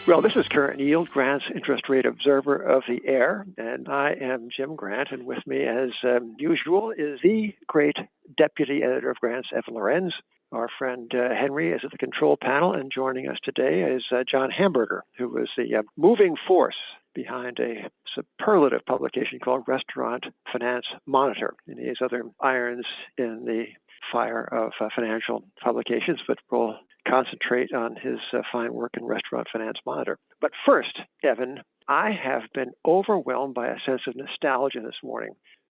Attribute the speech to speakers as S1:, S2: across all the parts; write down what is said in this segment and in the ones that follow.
S1: Well, this is Current Yield, Grant's interest rate observer of the air, and I am Jim Grant, and with me, as usual, is the great deputy editor of Grant's, Evan Lorenz. Our friend Henry is at the control panel, and joining us today is John Hamburger, who is the moving force behind a superlative publication called Restaurant Finance Monitor. And he has other irons in the fire of financial publications, but we'll concentrate on his fine work in Restaurant Finance Monitor. But first, Evan, I have been overwhelmed by a sense of nostalgia this morning.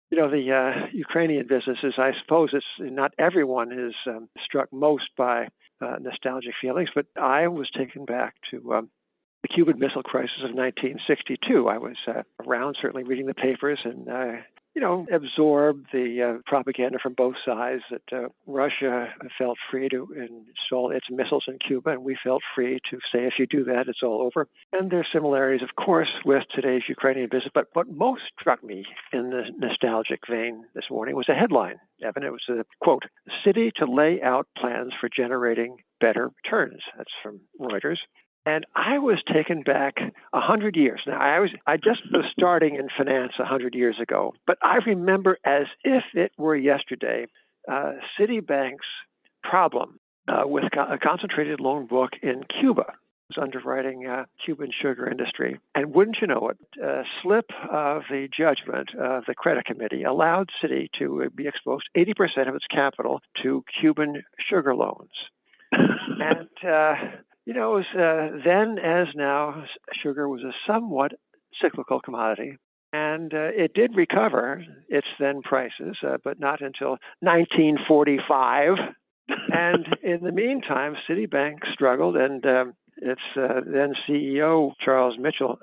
S1: You know, the Ukrainian businesses, I suppose it's not everyone is struck most by nostalgic feelings, but I was taken back to the Cuban Missile Crisis of 1962. I was around, certainly reading the papers, and absorbed the propaganda from both sides that Russia felt free to install its missiles in Cuba, and we felt free to say, if you do that, it's all over. And there's similarities, of course, with today's Ukrainian business. But what most struck me in the nostalgic vein this morning was a headline, Evan. It was a quote, "City to lay out plans for generating better returns." That's from Reuters. And I was taken back 100 years. Now, I just was starting in finance 100 years ago, but I remember as if it were yesterday, Citibank's problem with a concentrated loan book in Cuba. It was underwriting Cuban sugar industry. And wouldn't you know it, a slip of the judgment of the credit committee allowed Citi to be exposed 80% of its capital to Cuban sugar loans. And then as now, sugar was a somewhat cyclical commodity, and it did recover its then prices, but not until 1945. And in the meantime, Citibank struggled, and its then CEO, Charles Mitchell,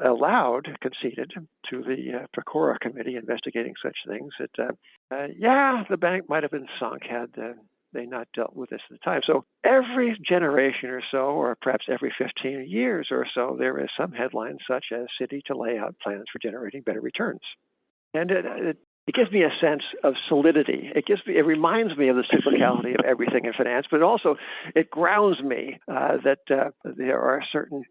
S1: conceded to the Pecora committee investigating such things that, the bank might have been sunk had they not dealt with this at the time. So every generation or so, or perhaps every 15 years or so, there is some headline such as Citi to lay out plans for generating better returns. And it gives me a sense of solidity. It reminds me of the cyclicality of everything in finance, but also it grounds me that there are certain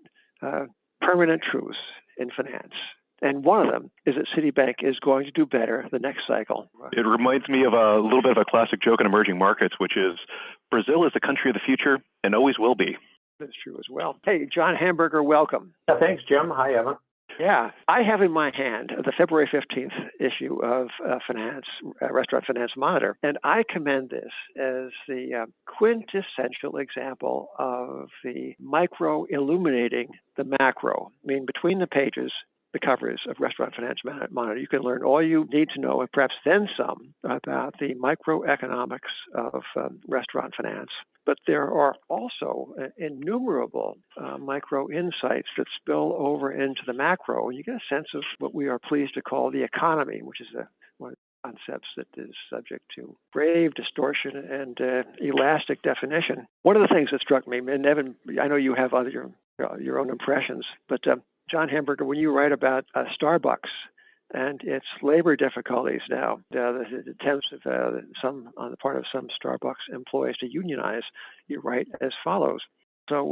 S1: permanent truths in finance. And one of them is that Citibank is going to do better the next cycle.
S2: It reminds me of a little bit of a classic joke in emerging markets, which is Brazil is the country of the future and always will be.
S1: That's true as well. Hey, John Hamburger, welcome.
S3: Thanks, Jim. Hi, Evan.
S1: Yeah, I have in my hand the February 15th issue of Restaurant Finance Monitor, and I commend this as the quintessential example of the micro illuminating the macro. I mean, between the pages, the covers of Restaurant Finance Monitor, you can learn all you need to know, and perhaps then some, about the microeconomics of restaurant finance. But there are also innumerable micro insights that spill over into the macro, and you get a sense of what we are pleased to call the economy, which is one of the concepts that is subject to grave distortion and elastic definition. One of the things that struck me, and Evan, I know you have your own impressions, but John Hamburger, when you write about Starbucks and its labor difficulties now, the attempts of some on the part of some Starbucks employees to unionize, you write as follows. So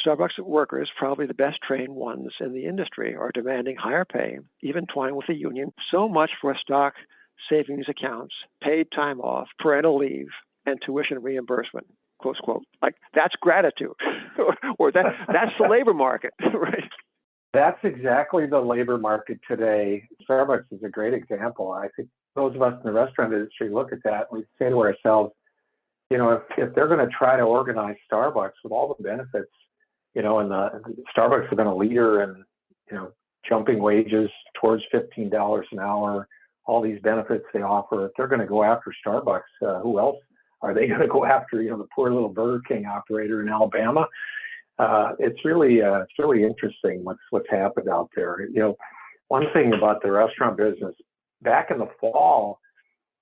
S1: Starbucks workers, probably the best trained ones in the industry, are demanding higher pay, even twined with the union, so much for stock savings accounts, paid time off, parental leave, and tuition reimbursement. Close quote. Like, that's gratitude, or that's the labor market, right?
S3: That's exactly the labor market today. Starbucks is a great example. I think those of us in the restaurant industry look at that and we say to ourselves, if they're going to try to organize Starbucks with all the benefits, and Starbucks has been a leader in, jumping wages towards $15 an hour, all these benefits they offer, if they're going to go after Starbucks, who else are they going to go after? The poor little Burger King operator in Alabama. It's really interesting what's happened out there. One thing about the restaurant business, back in the fall,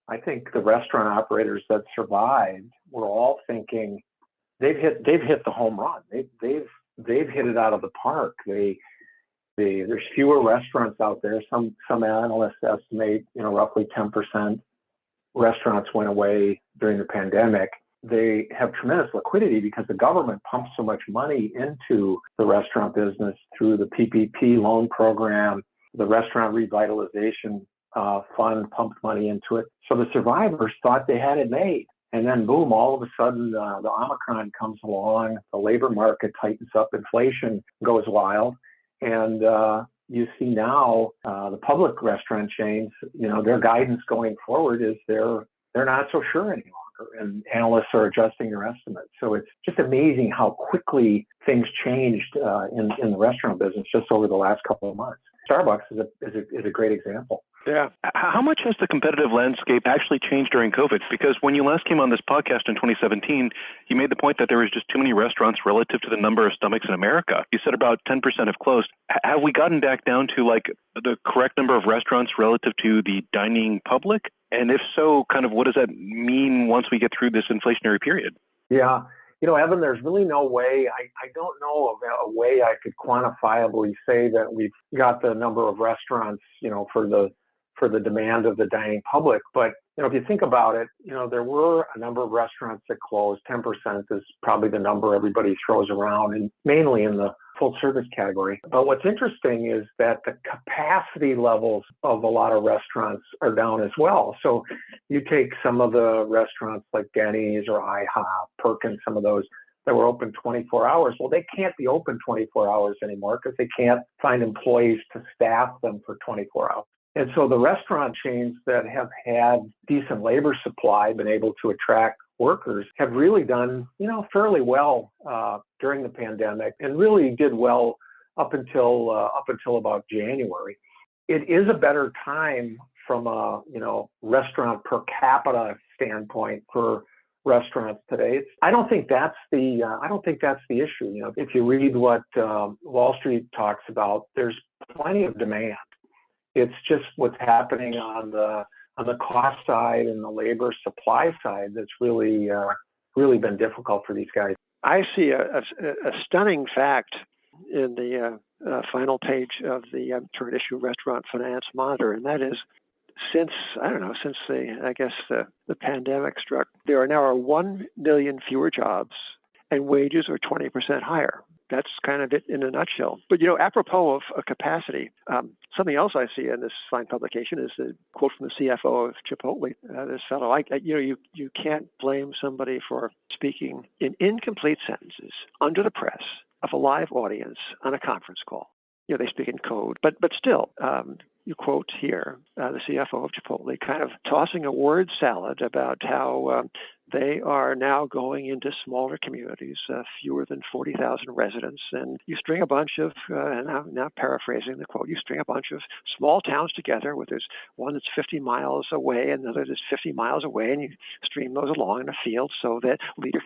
S3: I think the restaurant operators that survived were all thinking they've hit the home run. They've hit it out of the park. There's fewer restaurants out there. Some analysts estimate roughly 10% restaurants went away during the pandemic. they have tremendous liquidity because the government pumps so much money into the restaurant business through the PPP loan program. The restaurant revitalization fund pumped money into it. So the survivors thought they had it made. And then boom, all of a sudden the Omicron comes along, the labor market tightens up, inflation goes wild. And you see now the public restaurant chains, their guidance going forward is they're not so sure any longer, and analysts are adjusting their estimates. So it's just amazing how quickly things changed in the restaurant business just over the last couple of months. Starbucks is a great example.
S2: Yeah. How much has the competitive landscape actually changed during COVID? Because when you last came on this podcast in 2017, you made the point that there was just too many restaurants relative to the number of stomachs in America. You said about 10% have closed. Have we gotten back down to like the correct number of restaurants relative to the dining public? And if so, kind of what does that mean once we get through this inflationary period?
S3: Yeah. Evan, there's really no way, I don't know of a way I could quantifiably say that we've got the number of restaurants, for the demand of the dining public. But, if you think about it, there were a number of restaurants that closed. 10% is probably the number everybody throws around, and mainly in the full service category. But what's interesting is that the capacity levels of a lot of restaurants are down as well. So you take some of the restaurants like Denny's or IHOP, Perkins, some of those that were open 24 hours. Well, they can't be open 24 hours anymore because they can't find employees to staff them for 24 hours. And so the restaurant chains that have had decent labor supply, been able to attract workers, have really done, fairly well during the pandemic, and really did well up until about January. It is a better time from a restaurant per capita standpoint for restaurants today. I don't think that's the issue. If you read what Wall Street talks about, there's plenty of demand. It's just what's happening on the cost side and the labor supply side that's really been difficult for these guys.
S1: I see a stunning fact in the final page of the current issue Restaurant Finance Monitor, and that is since the pandemic struck, there are now 1 million fewer jobs and wages are 20% higher. That's kind of it in a nutshell. But, apropos of capacity, something else I see in this fine publication is a quote from the CFO of Chipotle, this fellow. You can't blame somebody for speaking in incomplete sentences under the press of a live audience on a conference call. They speak in code, but still, you quote here the CFO of Chipotle kind of tossing a word salad about how they are now going into smaller communities, fewer than 40,000 residents, and you string a bunch of, now paraphrasing the quote, you string a bunch of small towns together where there's one that's 50 miles away and another that's 50 miles away, and you stream those along in a field so that leader,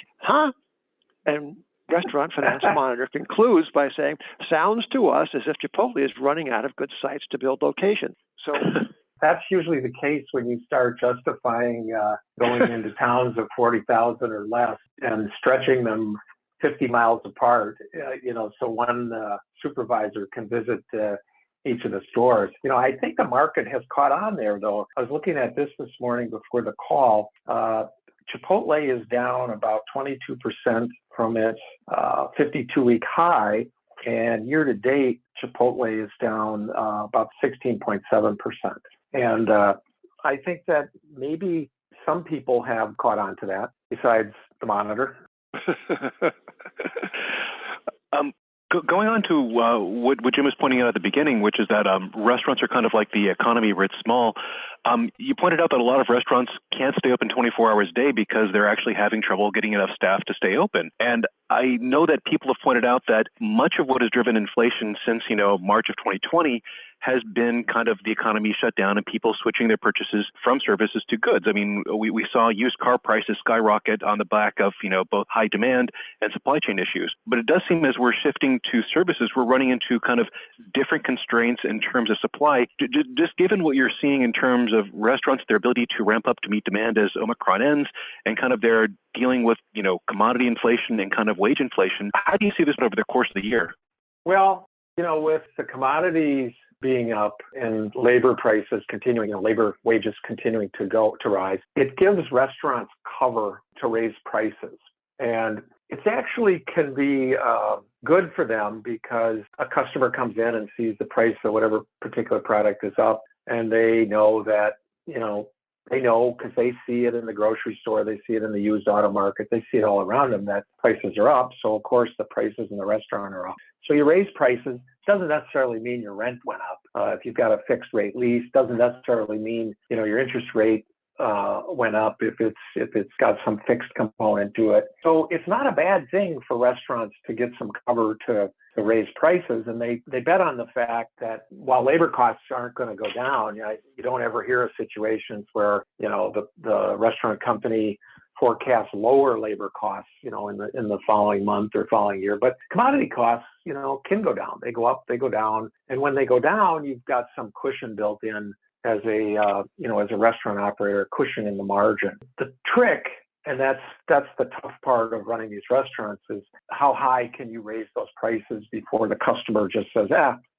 S1: and Restaurant Finance Monitor concludes by saying, sounds to us as if Chipotle is running out of good sites to build locations. So
S3: that's usually the case when you start justifying going into towns of 40,000 or less and stretching them 50 miles apart, so one supervisor can visit each of the stores. I think the market has caught on there, though. I was looking at this morning before the call. Chipotle is down about 22% from its 52-week high, and year to date, Chipotle is down about 16.7%. And I think that maybe some people have caught on to that, besides the Monitor.
S2: Going on to what Jim was pointing out at the beginning, which is that restaurants are kind of like the economy writ small. You pointed out that a lot of restaurants can't stay open 24 hours a day because they're actually having trouble getting enough staff to stay open. And I know that people have pointed out that much of what has driven inflation since, March of 2020 has been kind of the economy shut down and people switching their purchases from services to goods. I mean, we saw used car prices skyrocket on the back of, both high demand and supply chain issues. But it does seem as we're shifting to services, we're running into kind of different constraints in terms of supply. Just given what you're seeing in terms of restaurants, their ability to ramp up to meet demand as Omicron ends and kind of their dealing with, commodity inflation and kind of wage inflation, how do you see this over the course of the year?
S3: Well, with the commodities being up and labor prices continuing, labor wages continuing to rise, it gives restaurants cover to raise prices. And it actually can be good for them because a customer comes in and sees the price of whatever particular product is up, and they know that, they know because they see it in the grocery store, they see it in the used auto market, they see it all around them that prices are up. So of course the prices in the restaurant are up. So you raise prices, doesn't necessarily mean your rent went up. If you've got a fixed rate lease, doesn't necessarily mean, your interest rate went up if it's got some fixed component to it. So it's not a bad thing for restaurants to get some cover to raise prices. And they bet on the fact that while labor costs aren't going to go down, you don't ever hear of situations where, the restaurant company forecasts lower labor costs, in the following month or following year. But commodity costs, can go down. They go up, they go down. And when they go down, you've got some cushion built in as a restaurant operator, cushion in the margin. The trick, and that's the tough part of running these restaurants, is how high can you raise those prices before the customer just says,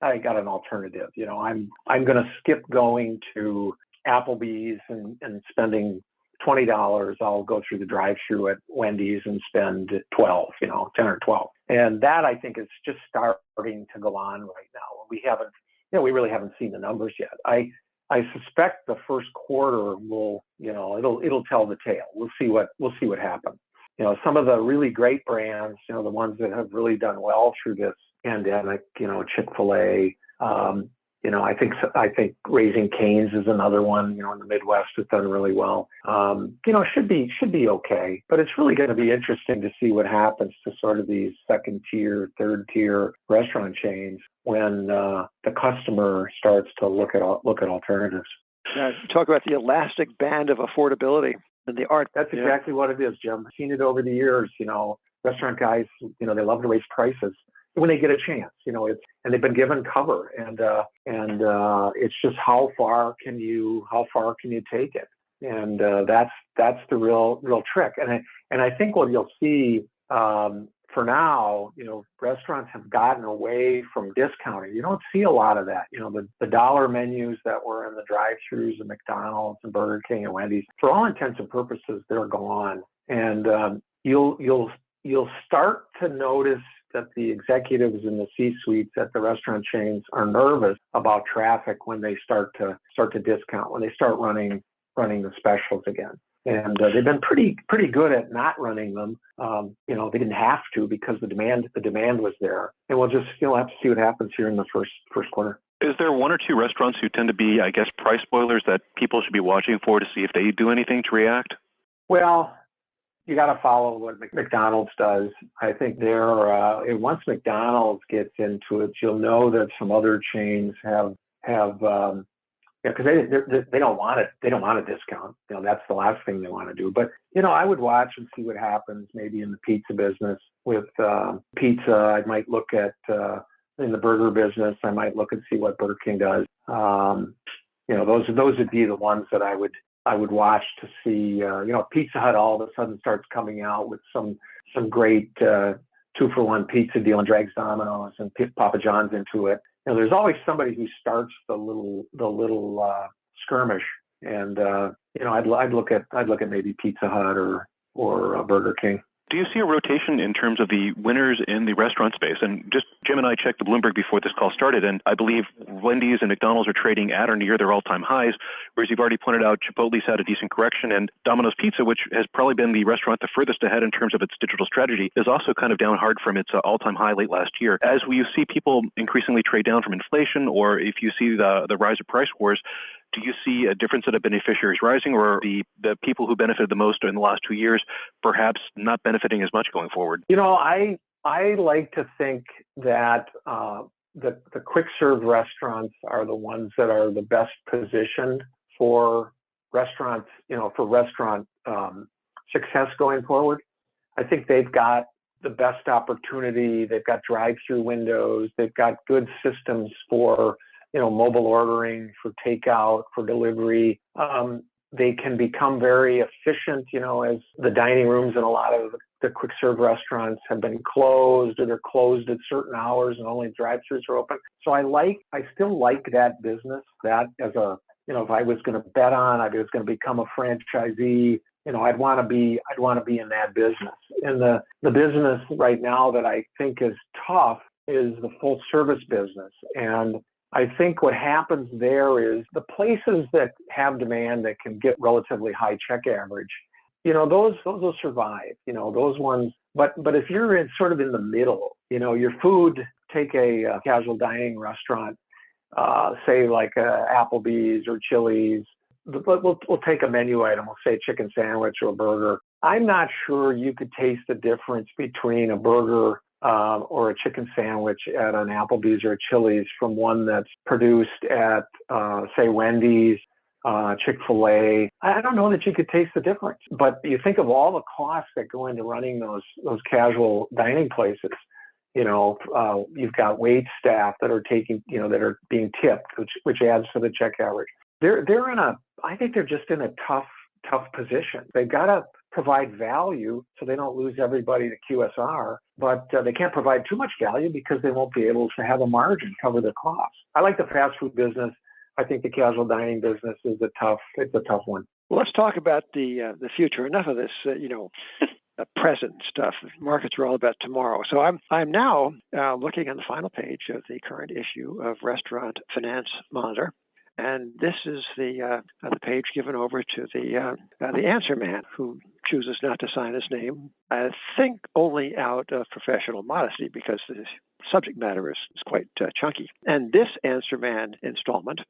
S3: I got an alternative. I'm going to skip going to Applebee's and spending $20. I'll go through the drive-through at Wendy's and spend 12, 10 or 12. And that, I think, is just starting to go on right now. We really haven't seen the numbers yet. I suspect the first quarter will, it'll tell the tale. We'll see what happens. Some of the really great brands, the ones that have really done well through this pandemic, Chick-fil-A, I think Raising Cane's is another one, in the Midwest has done really well. Should be okay, but it's really going to be interesting to see what happens to sort of these second tier, third tier restaurant chains when the customer starts to look at alternatives.
S1: Talk about the elastic band of affordability and the art.
S3: That's exactly what it is, Jim. I've seen it over the years. Restaurant guys, they love to raise prices when they get a chance. And they've been given cover, and it's just how far can you take it? And that's the real trick. And I think what you'll see for now, restaurants have gotten away from discounting. You don't see a lot of that. The dollar menus that were in the drive-thrus of McDonald's and Burger King and Wendy's, for all intents and purposes, they're gone. And you'll start to notice that the executives in the C-suites at the restaurant chains are nervous about traffic when they start to discount, when they start running the specials again. And they've been pretty good at not running them. They didn't have to because the demand was there. And we'll just have to see what happens here in the first quarter.
S2: Is there one or two restaurants who tend to be, I guess, price spoilers that people should be watching for to see if they do anything to react?
S3: Well, you got to follow what McDonald's does. I think once McDonald's gets into it, you'll know that some other chains have because they don't want it. They don't want a discount. That's the last thing they want to do. But I would watch and see what happens. Maybe in the pizza business with pizza, I might look at in the burger business. I might look and see what Burger King does. Those would be the ones that I would watch to see. Pizza Hut all of a sudden starts coming out with some great 2-for-1 pizza deal and drags Domino's and Papa John's into it. There's always somebody who starts the little skirmish, and I'd look at maybe Pizza Hut or Burger King.
S2: Do you see a rotation in terms of the winners in the restaurant space? And just Jim and I checked the Bloomberg before this call started, and I believe Wendy's and McDonald's are trading at or near their all-time highs, whereas you've already pointed out Chipotle's had a decent correction, and Domino's Pizza, which has probably been the restaurant the furthest ahead in terms of its digital strategy, is also kind of down hard from its all-time high late last year. As you see people increasingly trade down from inflation, or if you see the rise of price wars, do you see a difference in the beneficiaries rising, or the people who benefited the most in the last 2 years perhaps not benefiting as much going forward?
S3: I like to think that the quick serve restaurants are the ones that are the best positioned for restaurants, for restaurant success going forward. I think they've got the best opportunity. They've got drive-through windows. They've got good systems for mobile ordering, for takeout, for delivery. They can become very efficient, as the dining rooms in a lot of the quick serve restaurants have been closed, or they're closed at certain hours and only drive-thrus are open. So I still like that business. That as if I was going to bet on, I was going to become a franchisee, I'd want to be in that business. And the business right now that I think is tough is the full service business. And I think what happens there is the places that have demand that can get relatively high check average, those will survive, those ones. But if you're sort of in the middle, your food, take a casual dining restaurant, say like Applebee's or Chili's. We'll take a menu item. We'll say a chicken sandwich or a burger. I'm not sure you could taste the difference between a burger or a chicken sandwich at an Applebee's or a Chili's from one that's produced at, say, Wendy's, Chick-fil-A. I don't know that you could taste the difference. But you think of all the costs that go into running those casual dining places. You've got wait staff that are that are being tipped, which adds to the check average. I think they're just in a tough position. They've got to provide value so they don't lose everybody to QSR, but they can't provide too much value because they won't be able to have a margin cover their costs. I like the fast food business. I think the casual dining business is a tough one.
S1: Well, let's talk about the future. Enough of this, present stuff. Markets are all about tomorrow. So I'm now looking on the final page of the current issue of Restaurant Finance Monitor. And this is the page given over to the answer man, who chooses not to sign his name, I think only out of professional modesty, because the subject matter is quite chunky. And this answer man installment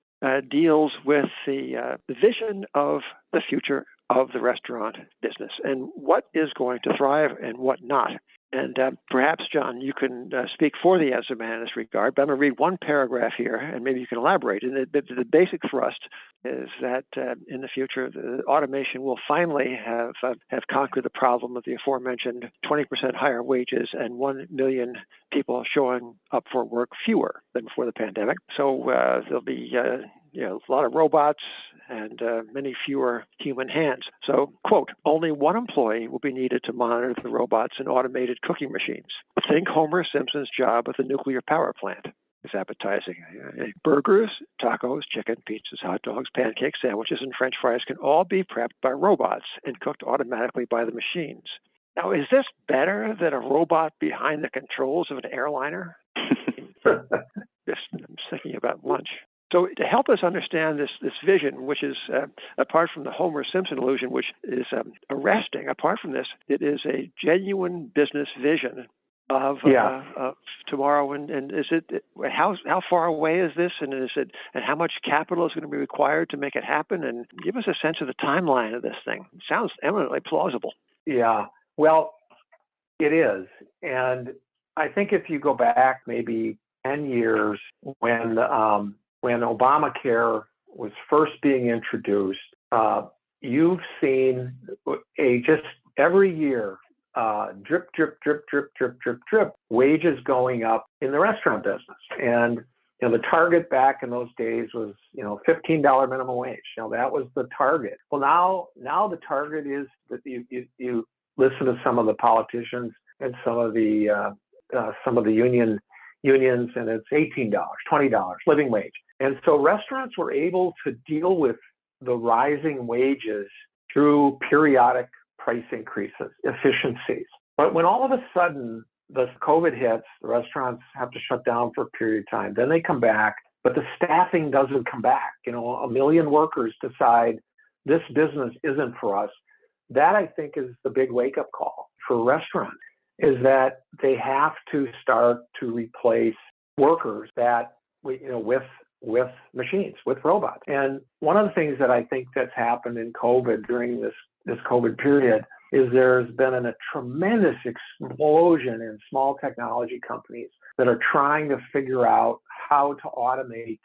S1: deals with the vision of the future of the restaurant business and what is going to thrive and what not. And perhaps, John, you can speak for the answer man in this regard, but I'm going to read one paragraph here, and maybe you can elaborate. And the basic thrust is that in the future, the automation will finally have conquered the problem of the aforementioned 20% higher wages and 1 million people showing up for work fewer than before the pandemic. So there'll be a lot of robots and many fewer human hands. So, quote, only one employee will be needed to monitor the robots and automated cooking machines. Think Homer Simpson's job at the nuclear power plant. It's appetizing. Burgers, tacos, chicken, pizzas, hot dogs, pancakes, sandwiches, and French fries can all be prepped by robots and cooked automatically by the machines. Now, is this better than a robot behind the controls of an airliner? I'm thinking about lunch. So to help us understand this vision, which is, apart from the Homer Simpson illusion, which is arresting, apart from this, it is a genuine business vision of tomorrow. And is it how far away is this, and how much capital is going to be required to make it happen? And give us a sense of the timeline of this thing. It sounds eminently plausible.
S3: Yeah, well, it is, and I think if you go back maybe 10 years when Obamacare was first being introduced, you've seen just every year, drip, drip, drip, drip, drip, drip, drip, wages going up in the restaurant business. And, the target back in those days was, $15 minimum wage. That was the target. Well, now the target is that you listen to some of the politicians and some of the unions, and it's $18, $20 living wage. And so restaurants were able to deal with the rising wages through periodic price increases, efficiencies. But when all of a sudden the COVID hits, the restaurants have to shut down for a period of time. Then they come back, but the staffing doesn't come back. 1 million workers decide this business isn't for us. That, I think, is the big wake-up call for restaurants, is that they have to start to replace workers that, with machines, with robots. And one of the things that I think that's happened in COVID during this COVID period is there's been a tremendous explosion in small technology companies that are trying to figure out how to automate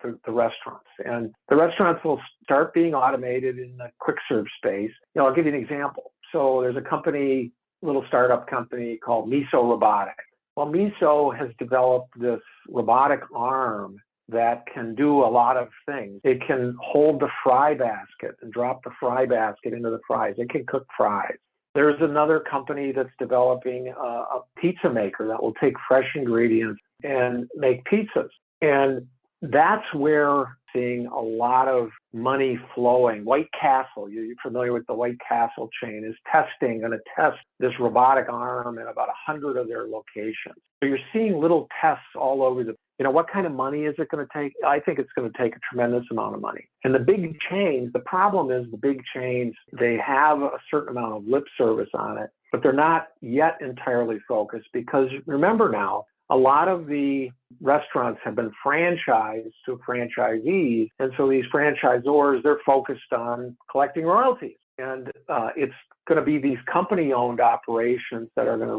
S3: the restaurants. And the restaurants will start being automated in the quick serve space. I'll give you an example. So there's a little startup company called Miso Robotics. Well, Miso has developed this robotic arm that can do a lot of things. It can hold the fry basket and drop the fry basket into the fries. It can cook fries. There's another company that's developing a pizza maker that will take fresh ingredients and make pizzas. And that's where seeing a lot of money flowing. White Castle, you're familiar with the White Castle chain, is going to test this robotic arm in about 100 of their locations. So you're seeing little tests all over what kind of money is it going to take? I think it's going to take a tremendous amount of money. And the big chains, the problem is the big chains, they have a certain amount of lip service on it, but they're not yet entirely focused because remember now, a lot of the restaurants have been franchised to franchisees. And so these franchisors, they're focused on collecting royalties. And it's going to be these company-owned operations that are going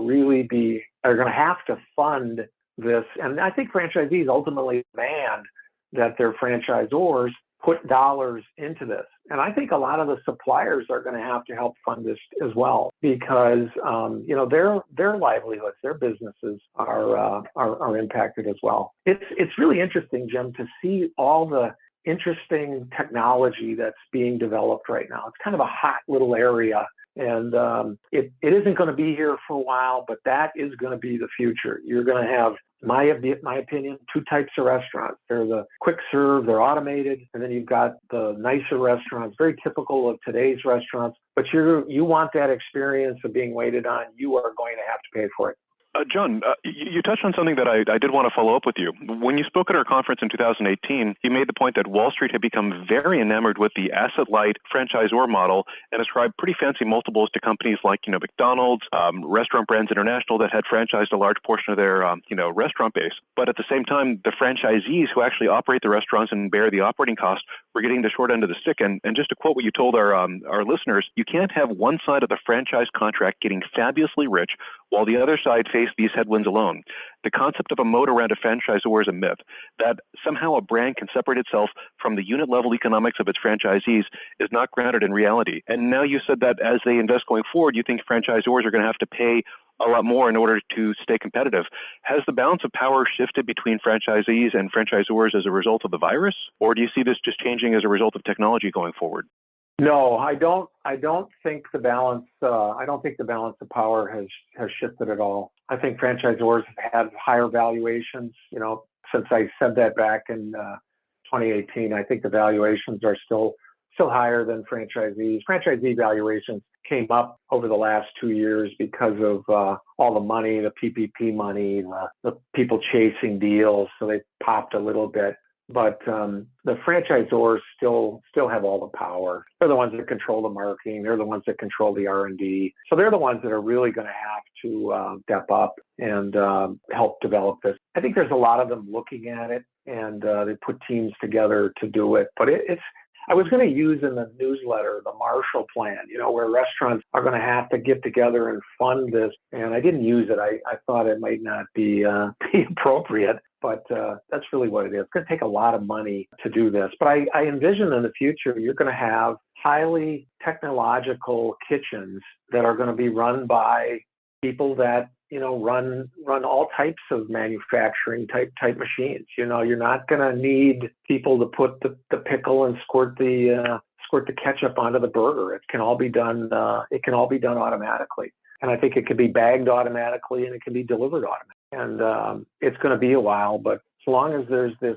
S3: to have to fund this. And I think franchisees ultimately demand that their franchisors put dollars into this. And I think a lot of the suppliers are going to have to help fund this as well because, their livelihoods, their businesses are impacted as well. It's really interesting, Jim, to see all the interesting technology that's being developed right now. It's kind of a hot little area. And it isn't going to be here for a while, but that is going to be the future. You're going to have, my opinion, two types of restaurants. They're the quick serve, they're automated, and then you've got the nicer restaurants, very typical of today's restaurants. But you want that experience of being waited on. You are going to have to pay for it.
S2: John, you touched on something that I did want to follow up with you. When you spoke at our conference in 2018, you made the point that Wall Street had become very enamored with the asset-light franchisor model and ascribed pretty fancy multiples to companies like, McDonald's, Restaurant Brands International that had franchised a large portion of their, restaurant base. But at the same time, the franchisees who actually operate the restaurants and bear the operating costs were getting the short end of the stick. And just to quote what you told our listeners, you can't have one side of the franchise contract getting fabulously rich while the other side face these headwinds alone. The concept of a moat around a franchisor is a myth. That somehow a brand can separate itself from the unit level economics of its franchisees is not grounded in reality. And now you said that as they invest going forward, you think franchisors are going to have to pay a lot more in order to stay competitive. Has the balance of power shifted between franchisees and franchisors as a result of the virus? Or do you see this just changing as a result of technology going forward?
S3: No, I don't think the balance. I don't think the balance of power has shifted at all. I think franchisors have had higher valuations. Since I said that back in 2018, I think the valuations are still higher than franchisees. Franchisee valuations came up over the last 2 years because of all the money, the PPP money, the people chasing deals. So they popped a little bit. But the franchisors still have all the power. They're the ones that control the marketing. They're the ones that control the R&D. So they're the ones that are really going to have to step up and help develop this. I think there's a lot of them looking at it, and they put teams together to do it. But I was going to use in the newsletter the Marshall Plan, where restaurants are going to have to get together and fund this. And I didn't use it. I thought it might not be appropriate. But that's really what it is. It's going to take a lot of money to do this. But I envision in the future, you're going to have highly technological kitchens that are going to be run by people that, run all types of manufacturing type machines. You're not going to need people to put the pickle and squirt the ketchup onto the burger. It can all be done. It can all be done automatically. And I think it can be bagged automatically and it can be delivered automatically. And it's going to be a while, but as long as there's this,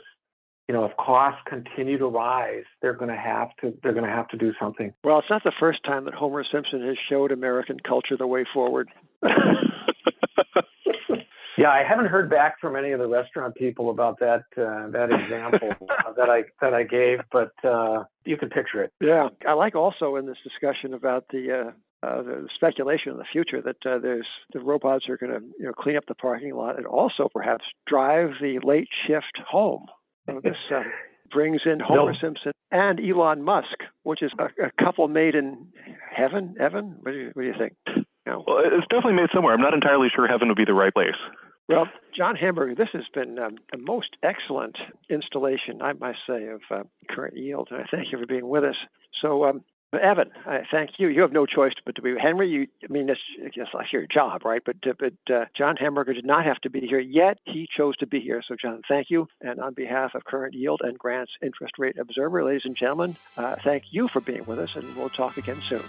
S3: if costs continue to rise, they're going to have to do something.
S1: Well, it's not the first time that Homer Simpson has showed American culture the way forward.
S3: Yeah, I haven't heard back from any of the restaurant people about that example that I gave, but you can picture it.
S1: Yeah, I like also in this discussion about the speculation in the future that the robots are going to clean up the parking lot and also perhaps drive the late shift home. This brings in Homer Simpson and Elon Musk, which is a couple made in heaven. Evan, what do you think?
S2: Well, it's definitely made somewhere. I'm not entirely sure heaven would be the right place.
S1: Well, John Hamburger, this has been a most excellent installation, I must say, of Current Yield, and I thank you for being with us. So, Evan, I thank you. You have no choice but to be Henry. It's like your job, right? But John Hamburger did not have to be here, yet he chose to be here. So, John, thank you. And on behalf of Current Yield and Grant's Interest Rate Observer, ladies and gentlemen, thank you for being with us, and we'll talk again soon.